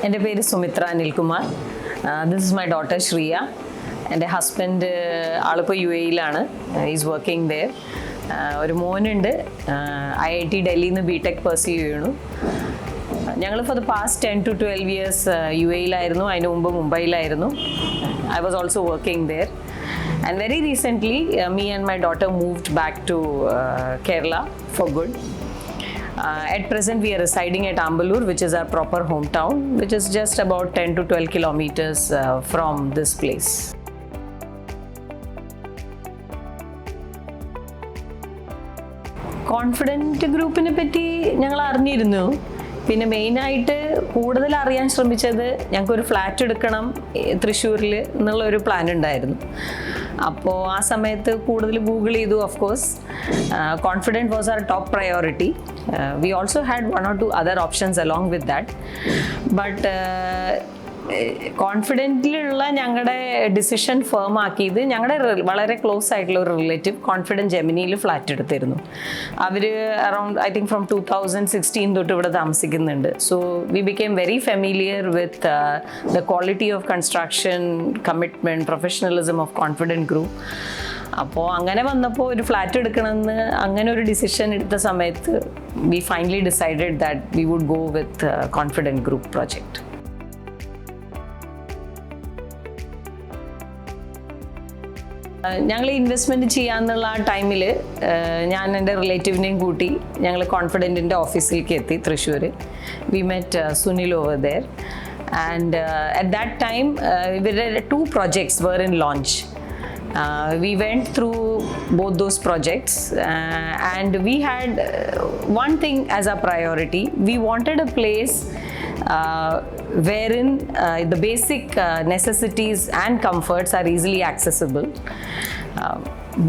എൻ്റെ പേര് Sumithra Anilkumar. This is my daughter Shriya. എൻ്റെ ഹസ്ബൻഡ് ആളിപ്പോൾ UAE-ലാണ്. Is working there. ഒരു മോനുണ്ട്, IIT ഡൽഹിയിൽ നിന്ന് BTech പെർസ്യൂ ചെയ്യണു. ഞങ്ങൾ for the past 10 to 12 years UAE-ലായിരുന്നു. അതിന് മുമ്പ് മുംബൈയിലായിരുന്നു. I was also working there. And very recently, me and my daughter moved back to Kerala for good. At present, we are residing at Ambalur, which is our proper hometown, which is just about 10 to 12 kilometers from this place. Confident ഗ്രൂപ്പിനെ പറ്റി ഞങ്ങൾ അറിഞ്ഞിരുന്നു. പിന്നെ മെയിനായിട്ട് കൂടുതൽ അറിയാൻ ശ്രമിച്ചത് ഞങ്ങൾക്കൊരു ഫ്ലാറ്റ് എടുക്കണം തൃശ്ശൂരിൽ എന്നുള്ളൊരു പ്ലാൻ ഉണ്ടായിരുന്നു. അപ്പോൾ ആ സമയത്ത് കൂടുതൽ ഗൂഗിൾ ചെയ്തു. Of course Confident was our top priority. We also had 1 or 2 other options along with that. But കോൺഫിഡൻറ്റിലുള്ള ഞങ്ങളുടെ ഡിസിഷൻ ഫേം ആക്കിയത് ഞങ്ങളുടെ വളരെ ക്ലോസ് ആയിട്ടുള്ള ഒരു റിലേറ്റീവ് കോൺഫിഡൻറ്റ് ജെമിനിയിൽ ഫ്ലാറ്റ് എടുത്തിരുന്നു. അവർ അറൗണ്ട് ഐ തിങ്ക് ഫ്രം 2016 തൊട്ട് ഇവിടെ താമസിക്കുന്നുണ്ട്. So we became very familiar with the quality of construction, commitment, professionalism of confident group. അപ്പോൾ അങ്ങനെ വന്നപ്പോൾ ഒരു ഫ്ലാറ്റ് എടുക്കണമെന്ന് അങ്ങനെ ഒരു ഡിസിഷൻ എടുത്ത സമയത്ത് we finally decided that we would go with Confident Group project. ഞങ്ങൾ ഇൻവെസ്റ്റ്മെൻറ്റ് ചെയ്യാന്നുള്ള ആ ടൈമിൽ ഞാൻ എൻ്റെ റിലേറ്റീവിനെയും കൂട്ടി ഞങ്ങൾ കോൺഫിഡൻറ്റിൻ്റെ ഓഫീസിലേക്ക് എത്തി Thrissur. We met Sunil over there and at that time ഇവരുടെ 2 projects were in launch. We went through both those projects and we had one thing as a priority. We wanted a place wherein the basic necessities and comforts are easily accessible,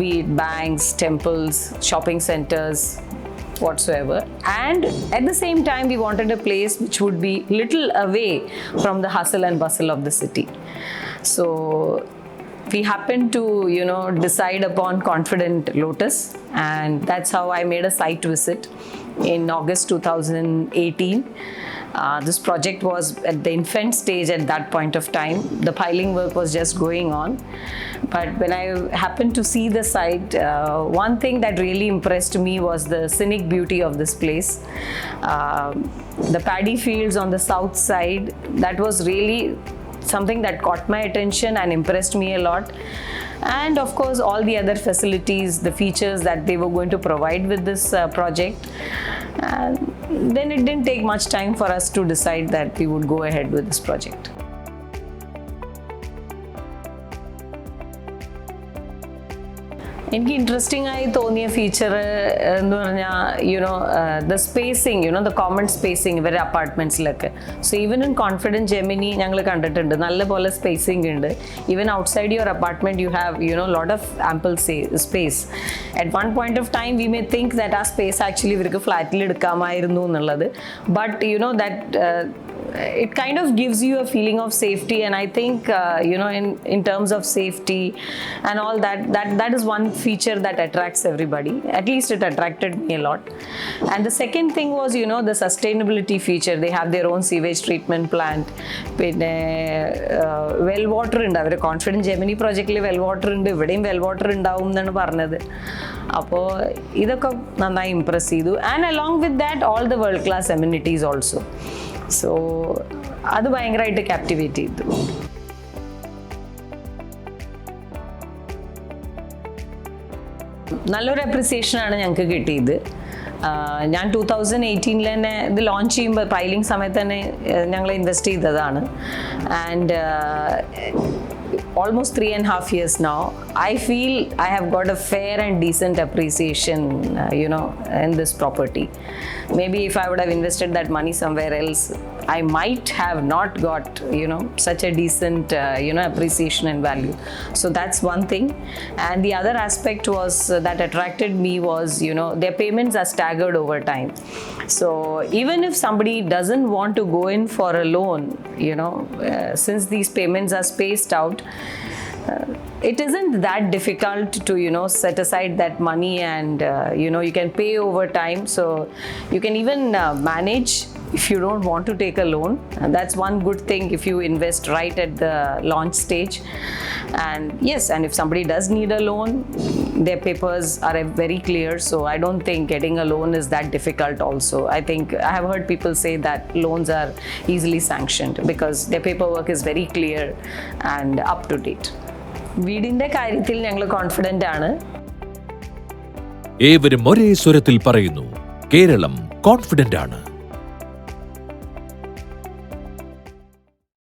be it banks, temples, shopping centers, whatsoever. And at the same time, we wanted a place which would be little away from the hustle and bustle of the city. So we happened to, decide upon Confident Lotus, and that's how I made a site visit in August 2018. This project was at the infant stage at that point of time. The piling work was just going on. But when I happened to see the site, one thing that really impressed me was the scenic beauty of this place. The paddy fields on the south side, that was really something that caught my attention and impressed me a lot. And of course, all the other facilities, the features that they were going to provide with this project. And then it didn't take much time for us to decide that we would go ahead with this project. എനിക്ക് interesting ആയി തോന്നിയ feature എന്ന് പറഞ്ഞാൽ the spacing, the common spacing ഇവരുടെ അപ്പാർട്ട്മെൻറ്റ്സിലൊക്കെ. So even in Confident Gemini ഞങ്ങൾ കണ്ടിട്ടുണ്ട്, നല്ലപോലെ സ്പേസിങ് ഉണ്ട്. Even outside your apartment you have lot of ample space. At one point of time we may think that ആ space actually ഇവർക്ക് ഫ്ലാറ്റിൽ എടുക്കാമായിരുന്നു എന്നുള്ളത്. But that it kind of gives you a feeling of safety, and I think in terms of safety and all that is one feature that attracts everybody. At least it attracted me a lot. And the second thing was the sustainability feature. They have their own sewage treatment plant. പിന്നെ well water ഉണ്ട്. അവർ confident Gemini പ്രോജക്റ്റിൽ well water ഉണ്ട്, ഇവിടെയും well water ഉണ്ടാവും എന്നാണ് പറഞ്ഞത്. അപ്പോൾ ഇതൊക്കെ നന്നായി ഇംപ്രസ് ചെയ്തു. And along with that all the world class immunities also. So അത് ഭയങ്കരമായിട്ട് ക്യാപ്റ്റിവേറ്റ് ചെയ്തു. നല്ലൊരു അപ്രിസിയേഷനാണ് ഞങ്ങൾക്ക് കിട്ടിയത്. ഞാൻ 2018 തന്നെ ഇത് ലോഞ്ച് ചെയ്യുമ്പോൾ പൈലിംഗ് സമയത്ത് തന്നെ ഞങ്ങൾ ഇൻവെസ്റ്റ് ചെയ്തതാണ്. And almost 3.5 years now, I feel I have got a fair and decent appreciation, in this property. Maybe if I would have invested that money somewhere else, I might have not got, such a decent, appreciation and value. So that's one thing. And the other aspect was that attracted me was, their payments are staggered over time. So even if somebody doesn't want to go in for a loan, since these payments are spaced out, it isn't that difficult to set aside that money, and you can pay over time. So you can even manage if you don't want to take a loan. And that's one good thing if you invest right at the launch stage. And yes, and if somebody does need a loan, their papers are very clear, so I don't think getting a loan is that difficult also. I think I have heard people say that loans are easily sanctioned because their paperwork is very clear and up to date. വീടിൻ്റെ കാര്യത്തിൽ ഞങ്ങൾ confident ആണ്. ഏവരും ഒരേ സ്വരത്തിൽ പറയുന്നു, Keralam confident ആണ്.